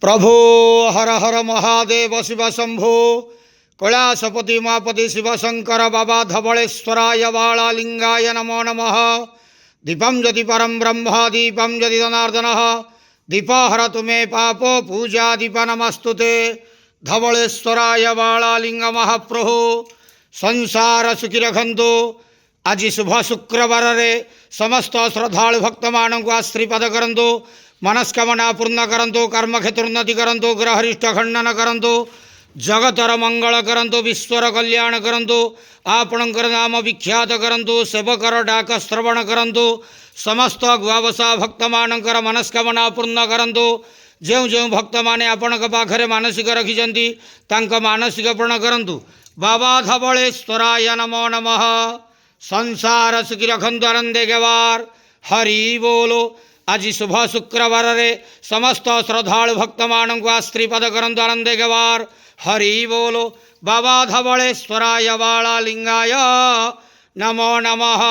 प्रभो हर हर महादेव शिव शंभो कैलासपति उमापति शिवशंकर बाबा धवलेश्वराय बालालिंगाय नमो नमः। दीपं ज्योति परम ब्रह्म दीपं ज्योति जनार्दन दीपहर तुम्हें पापो पूजा दीप नमस्तुते। धवलेश्वराय बालालिंग महाप्रभु संसार सुखी रखंतु। आज शुभ शुक्रवार रे समस्त श्रद्धालु भक्त मानक आश्रीपद करंतु। मनस्कामना पूर्ण करंतु। कर्मक्षेत्रोन्नति करंतु। ग्रहरिष्ट खंडन करंतु। जगतर मंगल करंतु। विश्वर कल्याण करंतु। आपणकर नाम विख्यात करंतु। सेवकर डाक श्रवण करंतु। समस्त गुआवसा भक्त मानकर मनस्कामना पूर्ण करंतु। जो जो भक्त माने आपण पाखरे मानसिक रखिछंती तांक मानसिक पूर्ण करंतु। बाबा धवलेश्वराय नमो नमः। संसार सुखी रखंतु आनंदे गवार। हरि बोलो। आज शुभ शुक्रवार रे समस्त श्रद्धालु भक्त मानक आश्रीपद करंतु आनंदे गवार। हरि बोलो। बाबा धवलेश्वराय बालालिंगाय नमो नमः।